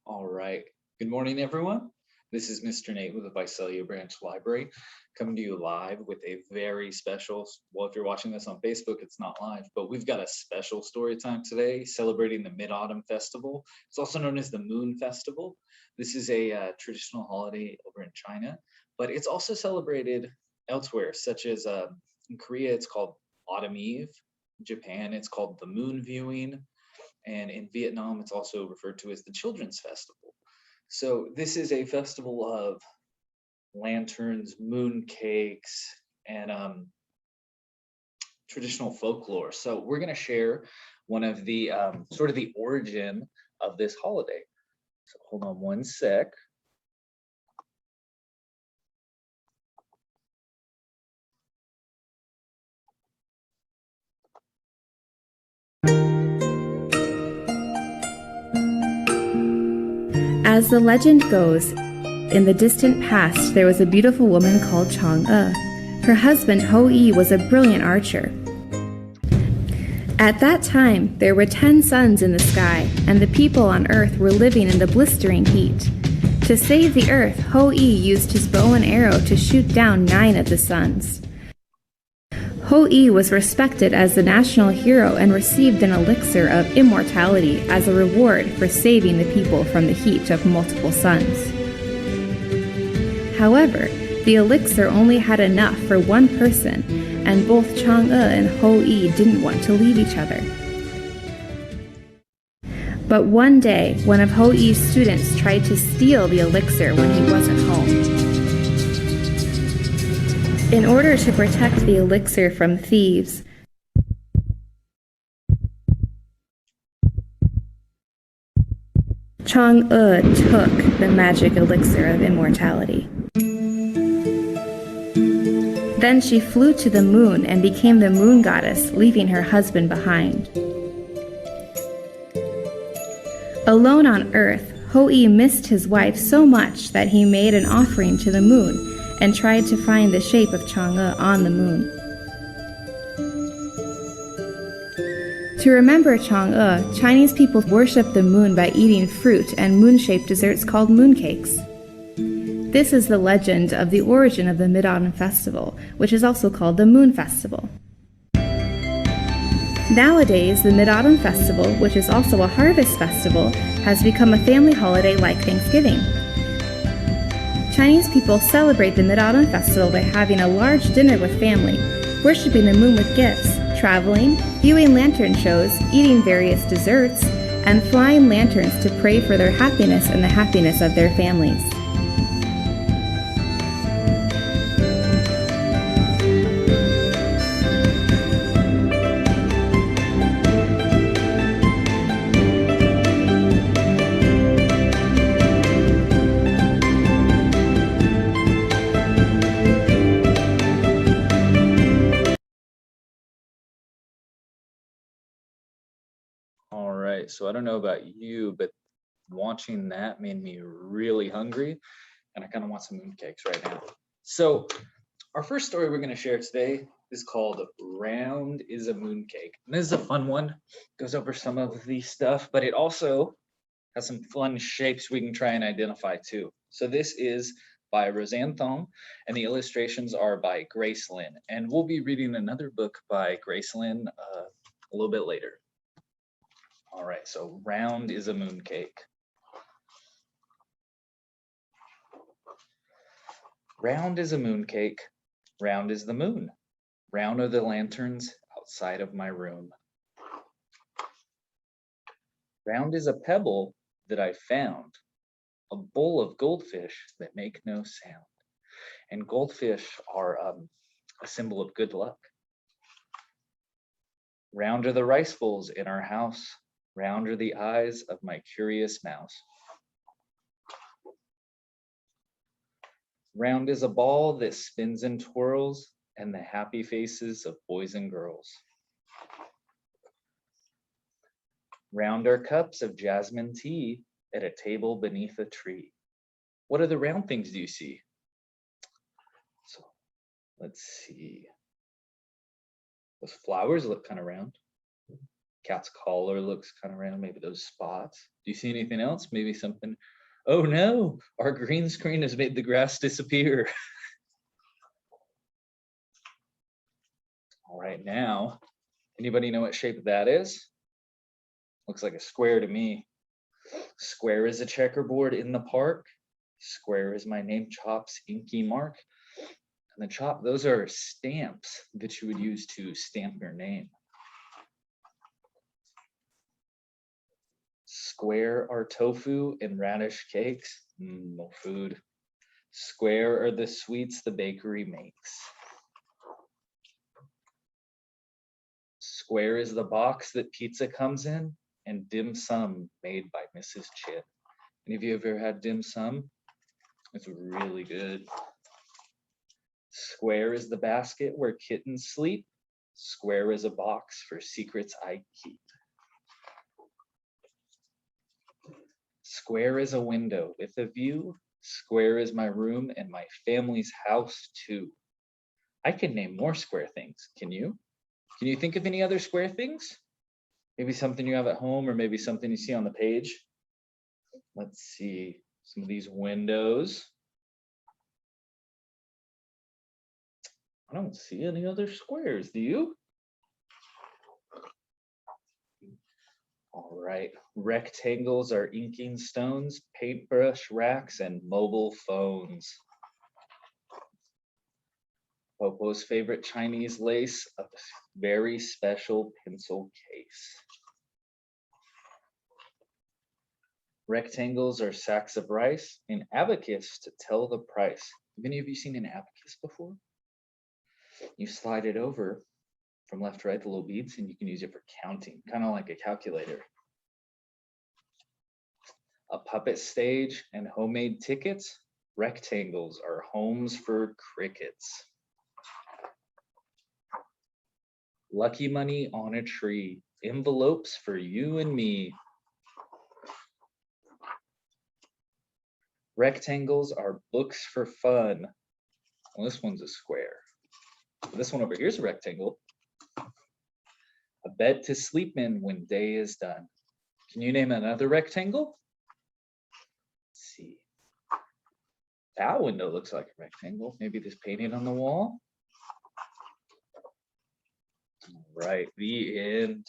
All right. Good morning, everyone. This is Mr. Nate with the Visalia Branch Library coming to you live with a very special, well, if you're watching this on Facebook, it's not live, but we've got a special story time today celebrating the Mid-Autumn Festival. It's also known as the Moon Festival. This is a traditional holiday over in China, but it's also celebrated elsewhere, such as in Korea, it's called Autumn Eve. In Japan, it's called the Moon Viewing. And in Vietnam, it's also referred to as the Children's Festival. So this is a festival of lanterns, moon cakes, and traditional folklore. So we're going to share one of the sort of the origin of this holiday. So hold on one sec. As the legend goes, in the distant past there was a beautiful woman called Chang'e. Her husband Hou-Yi was a brilliant archer. At that time, there were 10 suns in the sky, and the people on Earth were living in the blistering heat. To save the Earth, Hou-Yi used his bow and arrow to shoot down 9 of the suns. Hou-Yi was respected as the national hero and received an elixir of immortality as a reward for saving the people from the heat of multiple suns. However, the elixir only had enough for one person, and both Chang'e and Hou-Yi didn't want to leave each other. But one day, one of Hou-Yi's students tried to steal the elixir when he wasn't home. In order to protect the elixir from thieves, Chang'e took the magic elixir of immortality. Then she flew to the moon and became the moon goddess, leaving her husband behind. Alone on Earth, Hou-Yi missed his wife so much that he made an offering to the moon and tried to find the shape of Chang'e on the moon. To remember Chang'e, Chinese people worship the moon by eating fruit and moon-shaped desserts called mooncakes. This is the legend of the origin of the Mid-Autumn Festival, which is also called the Moon Festival. Nowadays, the Mid-Autumn Festival, which is also a harvest festival, has become a family holiday like Thanksgiving. Chinese people celebrate the Mid-Autumn Festival by having a large dinner with family, worshiping the moon with gifts, traveling, viewing lantern shows, eating various desserts, and flying lanterns to pray for their happiness and the happiness of their families. All right. So I don't know about you, but watching that made me really hungry, and I kind of want some mooncakes right now. So our first story we're going to share today is called Round is a Mooncake. And this is a fun one. Goes over some of the stuff, but it also has some fun shapes we can try and identify too. So this is by Roseanne Thong, and the illustrations are by Grace Lynn. And we'll be reading another book by Grace Lynn a little bit later. All right, so round is a mooncake. Round is a mooncake, round is the moon. Round are the lanterns outside of my room. Round is a pebble that I found, a bowl of goldfish that make no sound. And goldfish are a symbol of good luck. Round are the rice bowls in our house. Round are the eyes of my curious mouse. Round is a ball that spins and twirls, and the happy faces of boys and girls. Round are cups of jasmine tea at a table beneath a tree. What other round things do you see? So let's see. Those flowers look kind of round. Cat's collar looks kind of random, maybe those spots. Do you see anything else? Maybe something, oh no, our green screen has made the grass disappear. All right, now, anybody know what shape that is? Looks like a square to me. Square is a checkerboard in the park. Square is my name, Chop's inky mark. And the Chop, those are stamps that you would use to stamp your name. Square are tofu and radish cakes. No food. Square are the sweets the bakery makes. Square is the box that pizza comes in, and dim sum made by Mrs. Chin. Any of you have ever had dim sum? It's really good. Square is the basket where kittens sleep. Square is a box for secrets I keep. Square is a window with a view. Square is my room and my family's house too. I can name more square things. Can you? Can you think of any other square things? Maybe something you have at home or maybe something you see on the page. Let's see some of these windows. I don't see any other squares, do you? All right, rectangles are inking stones, paintbrush racks, and mobile phones. Popo's favorite Chinese lace, a very special pencil case. Rectangles are sacks of rice, an abacus to tell the price. Have any of you seen an abacus before? You slide it over from left to right, the little beads, and you can use it for counting, kind of like a calculator. A puppet stage and homemade tickets. Rectangles are homes for crickets. Lucky money on a tree. Envelopes for you and me. Rectangles are books for fun. Well, this one's a square. This one over here is a rectangle. A bed to sleep in when day is done. Can you name another rectangle? Let's see. That window looks like a rectangle. Maybe this painting on the wall. All right, the end.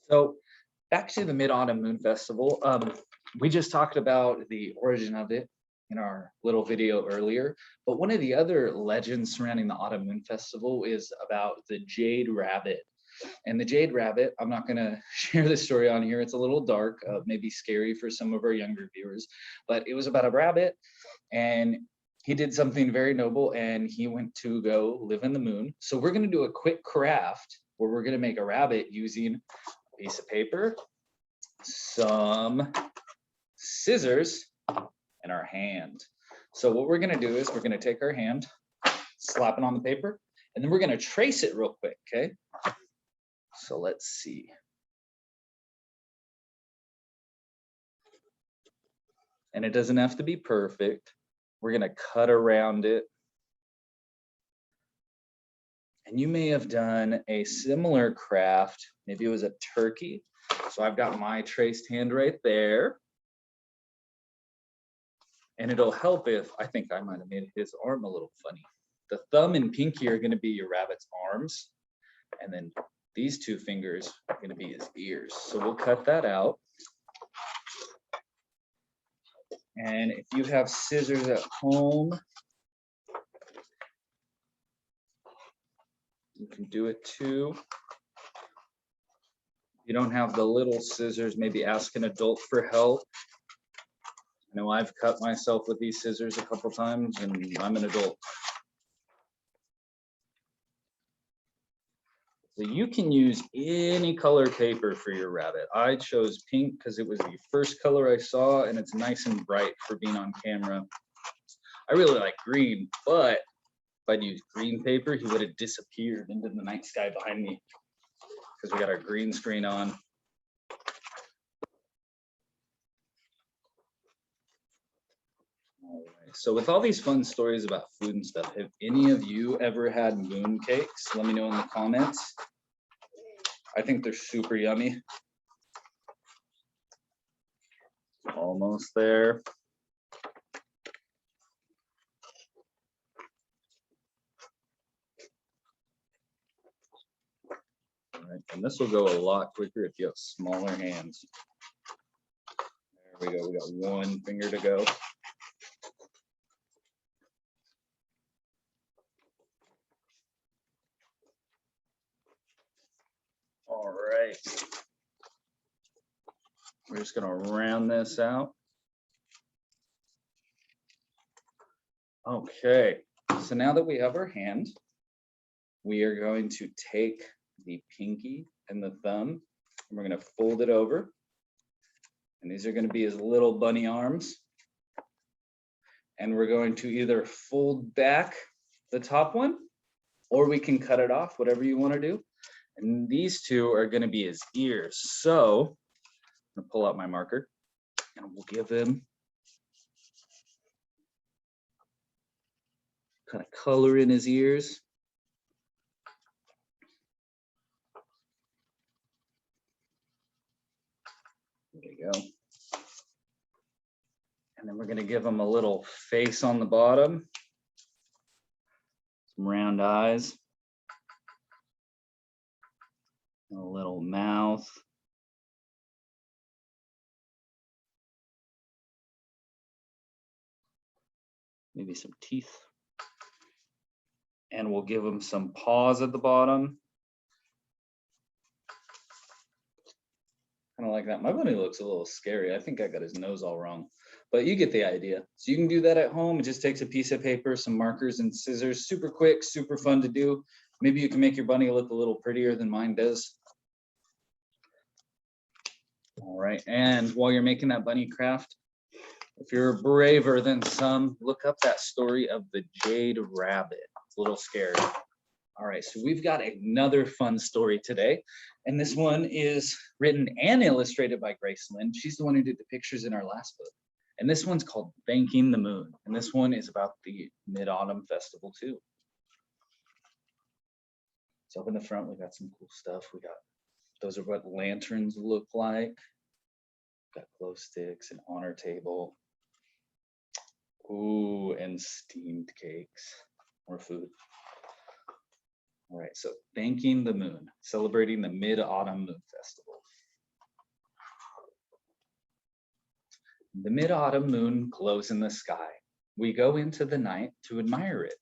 So back to the Mid-Autumn Moon Festival. We just talked about the origin of it in our little video earlier, but one of the other legends surrounding the Autumn Moon Festival is about the Jade Rabbit. And the Jade Rabbit, I'm not gonna share this story on here, it's a little dark, maybe scary for some of our younger viewers, but it was about a rabbit and he did something very noble and he went to go live in the moon. So we're gonna do a quick craft where we're gonna make a rabbit using a piece of paper, some scissors, and our hand. So what we're gonna do is we're gonna take our hand, slap it on the paper, and then we're gonna trace it real quick, okay? So let's see. And it doesn't have to be perfect. We're gonna cut around it. And you may have done a similar craft. Maybe it was a turkey. So I've got my traced hand right there. And it'll help if, I think I might have made his arm a little funny. The thumb and pinky are gonna be your rabbit's arms. And then these two fingers are gonna be his ears. So we'll cut that out. And if you have scissors at home, you can do it too. If you don't have the little scissors, maybe ask an adult for help. I know I've cut myself with these scissors a couple times and I'm an adult. So you can use any color paper for your rabbit. I chose pink because it was the first color I saw and it's nice and bright for being on camera. I really like green, but if I'd used green paper, he would have disappeared into the night sky behind me because we got our green screen on. All right. So with all these fun stories about food and stuff, have any of you ever had moon cakes? Let me know in the comments. I think they're super yummy. Almost there. All right, and this will go a lot quicker if you have smaller hands. There we go, we got one finger to go. All right. We're just gonna round this out. Okay, so now that we have our hand, we are going to take the pinky and the thumb, and we're gonna fold it over. And these are gonna be his little bunny arms. And we're going to either fold back the top one, or we can cut it off, whatever you wanna do. And these two are gonna be his ears. So I'm gonna pull out my marker and we'll give him kind of color in his ears. There we go. And then we're gonna give him a little face on the bottom. Some round eyes. A little mouth. Maybe some teeth. And we'll give him some paws at the bottom. Kind of like that. My bunny looks a little scary. I think I got his nose all wrong, but you get the idea. So you can do that at home. It just takes a piece of paper, some markers and scissors. Super quick, super fun to do. Maybe you can make your bunny look a little prettier than mine does. All right, and while you're making that bunny craft, if you're braver than some, look up that story of the Jade Rabbit. It's a little scary. All right, so we've got another fun story today, and this one is written and illustrated by Grace Lynn. She's the one who did the pictures in our last book. And this one's called Thanking the Moon, and this one is about the Mid-Autumn Festival too. So up in the front, we got some cool stuff. We got, those are what lanterns look like. Got glow sticks, an honor table. Ooh, and steamed cakes, more food. All right, so Thanking the Moon, celebrating the Mid-Autumn Moon Festival. The mid-autumn moon glows in the sky. We go into the night to admire it.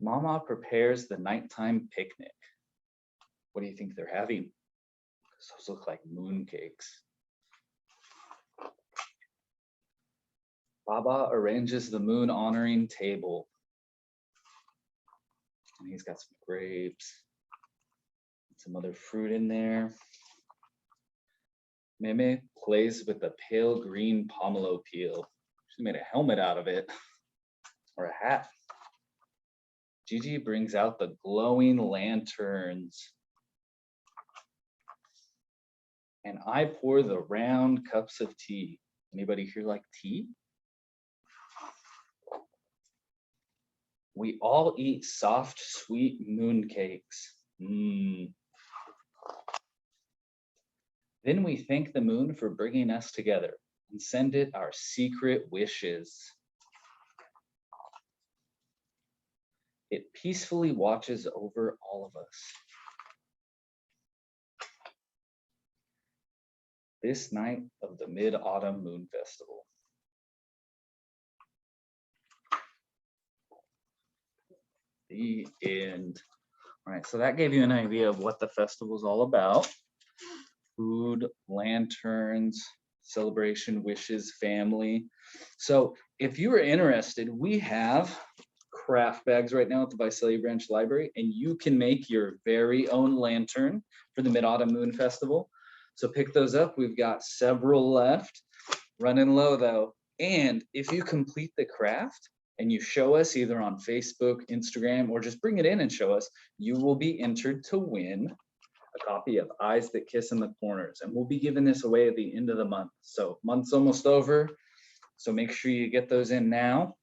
Mama prepares the nighttime picnic. What do you think they're having? Those look like moon cakes. Baba arranges the moon honoring table. And he's got some grapes, some other fruit in there. Meme plays with the pale green pomelo peel. She made a helmet out of it, or a hat. Gigi brings out the glowing lanterns. And I pour the round cups of tea. Anybody here like tea? We all eat soft, sweet moon cakes. Then we thank the moon for bringing us together and send it our secret wishes. It peacefully watches over all of us. This night of the Mid-Autumn Moon Festival. The end. All right, so that gave you an idea of what the festival is all about. Food, lanterns, celebration, wishes, family. So if you are interested, we have craft bags right now at the Visalia Branch Library, and you can make your very own lantern for the Mid-Autumn Moon Festival. So pick those up. We've got several left. Running low though. And if you complete the craft and you show us either on Facebook, Instagram, or just bring it in and show us, you will be entered to win a copy of Eyes That Kiss in the Corners. And we'll be giving this away at the end of the month. So month's almost over. So make sure you get those in now.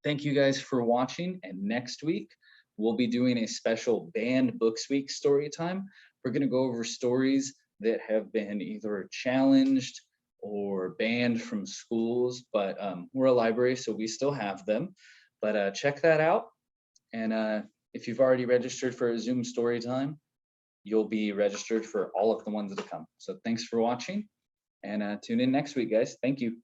Thank you guys for watching. And next week, we'll be doing a special banned books week story time. We're going to go over stories that have been either challenged or banned from schools, but we're a library, so we still have them. But check that out. And if you've already registered for a Zoom story time, you'll be registered for all of the ones that come. So thanks for watching, and tune in next week, guys. Thank you.